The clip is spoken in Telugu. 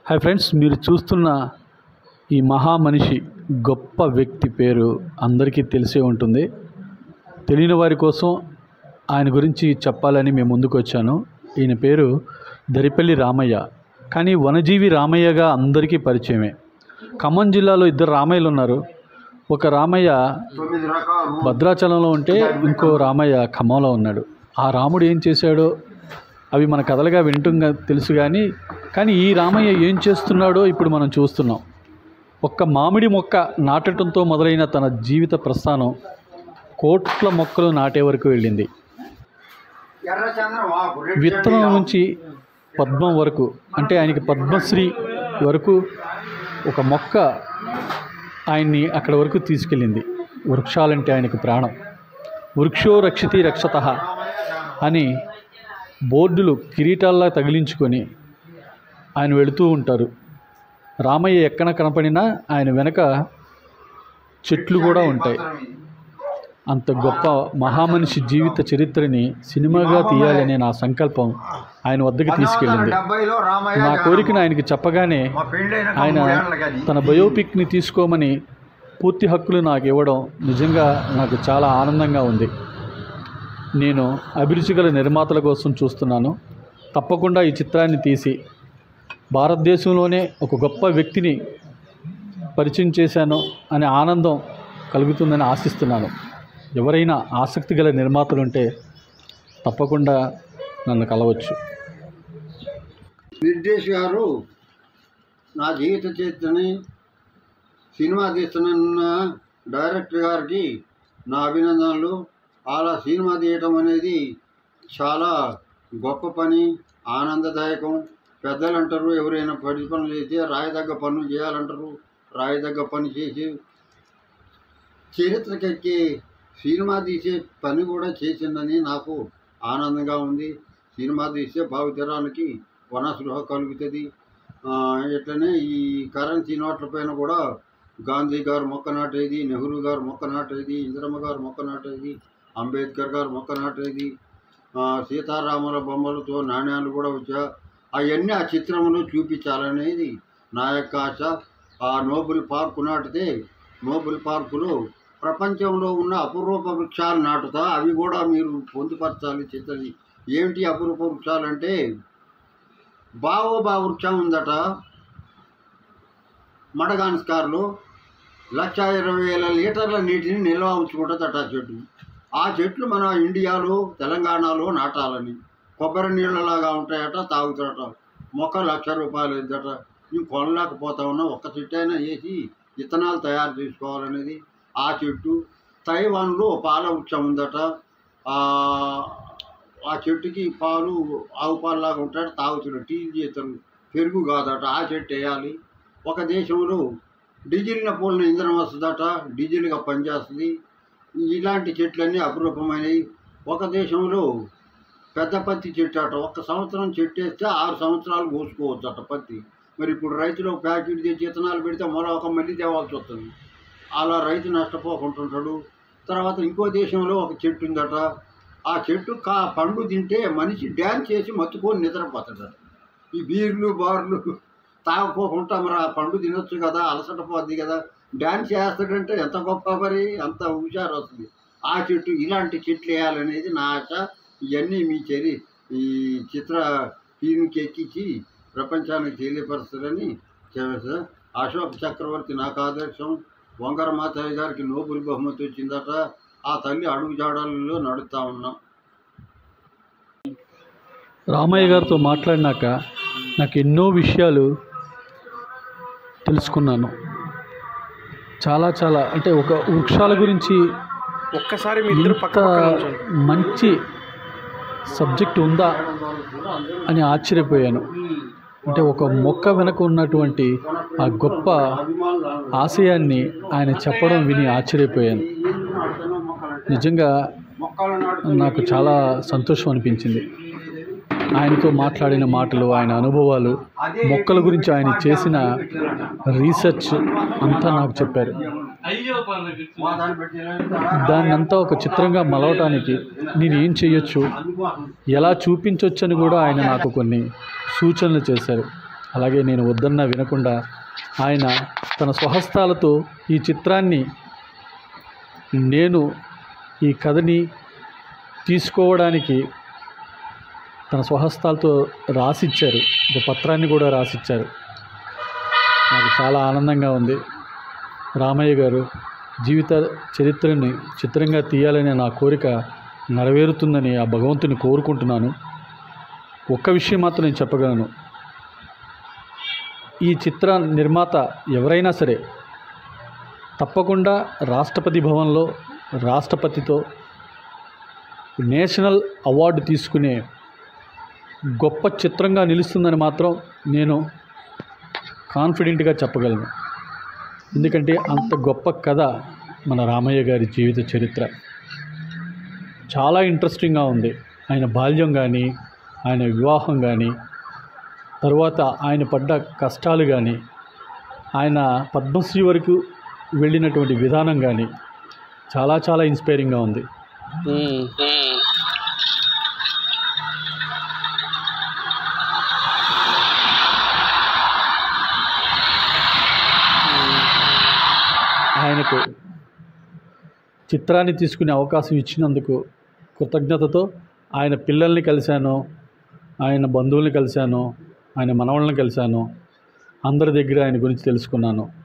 హాయ్ ఫ్రెండ్స్, మీరు చూస్తున్న ఈ మహామనిషి గొప్ప వ్యక్తి పేరు అందరికీ తెలిసే ఉంటుంది. తెలియని వారి కోసం ఆయన గురించి చెప్పాలని మేము ముందుకు వచ్చాను. ఈయన పేరు దరిపల్లి రామయ్య, కానీ వనజీవి రామయ్యగా అందరికీ పరిచయమే. ఖమ్మం జిల్లాలో ఇద్దరు రామయ్యలు ఉన్నారు. ఒక రామయ్య భద్రాచలంలో ఉంటే ఇంకో రామయ్య ఖమ్మంలో ఉన్నాడు. ఆ రాముడు ఏం చేశాడో అవి మన కథలుగా వింటుంగా తెలుసు, కానీ ఈ రామయ్య ఏం చేస్తున్నాడో ఇప్పుడు మనం చూస్తున్నాం. ఒక్క మామిడి మొక్క నాటడంతో మొదలైన తన జీవిత ప్రస్థానం కోట్ల మొక్కలు నాటే వరకు వెళ్ళింది. విత్తనం నుంచి పద్మం వరకు, అంటే ఆయనకి పద్మశ్రీ వరకు ఒక మొక్క ఆయన్ని అక్కడ వరకు తీసుకెళ్ళింది. వృక్షాలంటే ఆయనకు ప్రాణం. వృక్షో రక్షితి రక్షతః అని బోర్డులు కిరీటాల్లా తగిలించుకొని ఆయన వెళుతూ ఉంటారు. రామయ్య ఎక్కడ కనపడినా ఆయన వెనక చెట్లు కూడా ఉంటాయి. అంత గొప్ప మహామనిషి జీవిత చరిత్రని సినిమాగా తీయాలనే నా సంకల్పం ఆయన వద్దకు తీసుకెళ్ళింది. నా కోరికను ఆయనకి చెప్పగానే ఆయన తన బయోపిక్ని తీసుకోమని పూర్తి హక్కులు నాకు ఇవ్వడం నిజంగా నాకు చాలా ఆనందంగా ఉంది. నేను అభిరుచి గల నిర్మాతల కోసం చూస్తున్నాను. తప్పకుండా ఈ చిత్రాన్ని తీసి భారతదేశంలోనే ఒక గొప్ప వ్యక్తిని పరిచయం చేశాను అనే ఆనందం కలుగుతుందని ఆశిస్తున్నాను. ఎవరైనా ఆసక్తి గల నిర్మాతలుంటే తప్పకుండా నన్ను కలవచ్చు. నిర్దేశ్ గారు నా జీవిత చరిత్రని సినిమా తీస్తున్న డైరెక్టర్ గారికి నా అభినందనలు. అలా సినిమా తీయటం అనేది చాలా గొప్ప పని, ఆనందదాయకం. పెద్దలు అంటారు, ఎవరైనా పడి పనులు చేసి రాయదగ్గ పనులు చేయాలంటారు. రాయదగ్గ పని చేసి చరిత్రకెక్కి సినిమా తీసే పని కూడా చేసిందని నాకు ఆనందంగా ఉంది. సినిమా తీస్తే భావితరానికి వనస్పృహ కలుగుతుంది. ఇట్లనే ఈ కరెన్సీ నోట్ల పైన కూడా గాంధీ గారు మొక్క నాటేది, నెహ్రూ గారు మొక్క నాటేది, ఇందిరమ్మ గారు మొక్క నాటేది, అంబేద్కర్ గారు మొక్క నాటేది, సీతారాముల బొమ్మలతో నాణ్యాలు కూడా వచ్చా. అవన్నీ ఆ చిత్రంలో చూపించాలనేది నా యొక్క ఆశ. ఆ నోబెల్ పార్కు నాటితే నోబెల్ పార్కులో ప్రపంచంలో ఉన్న అపురూప వృక్షాలు నాటుతా, అవి కూడా మీరు పొందుపరచాలి చిత్రం. ఏమిటి అపురూప వృక్షాలంటే, బావోబా వృక్షం ఉందట మడగాస్కర్లో. 1,20,000 లీటర్ల నీటిని నిల్వ ఉంచుకుంటుందట చెట్టు. ఆ చెట్లు మన ఇండియాలో తెలంగాణలో నాటాలని. కొబ్బరి నీళ్ళలాగా ఉంటాయట, తాగుతారట. మొక్క ₹1,00,000 ఇద్దట. మేము కొనలేకపోతా ఉన్నా, ఒక్క చెట్టు అయినా వేసి విత్తనాలు తయారు చేసుకోవాలనేది. ఆ చెట్టు తైవాన్లో పాల వృక్షం ఉందట. ఆ చెట్టుకి పాలు ఆవు పాలులాగా ఉంటాడు, తాగుతారు, టీ చేస్తారు, పెరుగు కాదట. ఆ చెట్టు వేయాలి. ఒక దేశంలో డీజిల్న పోలిన ఇంధనం వస్తుందట, డీజిల్గా పనిచేస్తుంది. ఇలాంటి చెట్లన్నీ అపురూపమైనవి. ఒక దేశంలో పెద్ద పత్తి చెట్టు అట. 1 సంవత్సరం చెట్టు వేస్తే 6 సంవత్సరాలు కోసుకోవచ్చు అట పత్తి. మరి ఇప్పుడు రైతులు ప్యాకెట్ తెచ్చి విత్తనాలు పెడితే మళ్ళీ తేవాల్సి వస్తుంది. అలా రైతు నష్టపోకుంటుంటాడు. తర్వాత ఇంకో దేశంలో ఒక చెట్టు ఉందట. ఆ చెట్టు పండు తింటే మనిషి డ్యాన్స్ చేసి మత్తుకొని నిద్రపోతాడట. ఈ బీర్లు బార్లు తాగపోకుండా మరి ఆ పండు తినొచ్చు కదా, అలసట పోద్ది కదా, డ్యాన్స్ చేస్తాడంటే ఎంత గొప్ప, మరి అంత హుషారు వస్తుంది. ఆ చెట్టు, ఇలాంటి చెట్లు వేయాలనేది నా ఆశ. ఇవన్నీ ఈ చిత్ర టీవీకి ఎక్కించి ప్రపంచానికి తెలియపరుస్తారని చెప్పేసి. అశోక్ చక్రవర్తి నాకు ఆదర్శం. వంగర మాతయ్య గారికి నోబెల్ బహుమతి వచ్చిందట. ఆ తల్లి అడుగు జాడలలో నడుస్తూ ఉన్నాం. రామయ్య గారితో మాట్లాడినాక నాకు ఎన్నో విషయాలు తెలుసుకున్నాను. చాలా అంటే ఒక వృక్షాల గురించి ఒక్కసారి ఇంత మంచి సబ్జెక్ట్ ఉందా అని ఆశ్చర్యపోయాను. అంటే ఒక మొక్క వెనక ఉన్నటువంటి ఆ గొప్ప ఆశయాన్ని ఆయన చెప్పడం విని ఆశ్చర్యపోయాను. నిజంగా నాకు చాలా సంతోషం అనిపించింది. ఆయనతో మాట్లాడిన మాటలు, ఆయన అనుభవాలు, మొక్కల గురించి ఆయన చేసిన రీసెర్చ్ అంతా నాకు చెప్పారు. దాన్నంతా ఒక చిత్రంగా మలవటానికి నేను ఏం చేయొచ్చు, ఎలా చూపించవచ్చు అని కూడా ఆయన నాకు కొన్ని సూచనలు చేశారు. అలాగే నేను వద్దన్నా వినకుండా ఆయన తన స్వహస్తాలతో ఈ చిత్రాన్ని, నేను ఈ కథని తీసుకోవడానికి తన స్వహస్తాలతో రాసిచ్చారు. ఒక పత్రాన్ని కూడా రాసిచ్చారు. నాకు చాలా ఆనందంగా ఉంది. రామయ్య గారు జీవిత చరిత్రని చిత్రంగా తీయాలనే నా కోరిక నెరవేరుతుందని ఆ భగవంతుని కోరుకుంటున్నాను. ఒక్క విషయం మాత్రం నేను చెప్పగలను. ఈ చిత్ర నిర్మాత ఎవరైనా సరే తప్పకుండా రాష్ట్రపతి భవన్లో రాష్ట్రపతితో నేషనల్ అవార్డు తీసుకునే గొప్ప చిత్రంగా నిలుస్తుందని మాత్రం నేను కాన్ఫిడెంట్గా చెప్పగలను. ఎందుకంటే అంత గొప్ప కథ మన రామయ్య గారి జీవిత చరిత్ర. చాలా ఇంట్రెస్టింగ్గా ఉంది. ఆయన బాల్యం కానీ, ఆయన వివాహం కానీ, తరువాత ఆయన పడ్డ కష్టాలు కానీ, ఆయన పద్మశ్రీ వరకు వెళ్ళినటువంటి విధానం కానీ చాలా చాలా ఇన్స్పైరింగ్గా ఉంది. ఆయనకు చిత్రాన్ని తీసుకునే అవకాశం ఇచ్చినందుకు కృతజ్ఞతతో ఆయన పిల్లల్ని కలిశాను, ఆయన బంధువుల్ని కలిశాను, ఆయన మనవళ్ళని కలిశాను. అందరి దగ్గర ఆయన గురించి తెలుసుకున్నాను.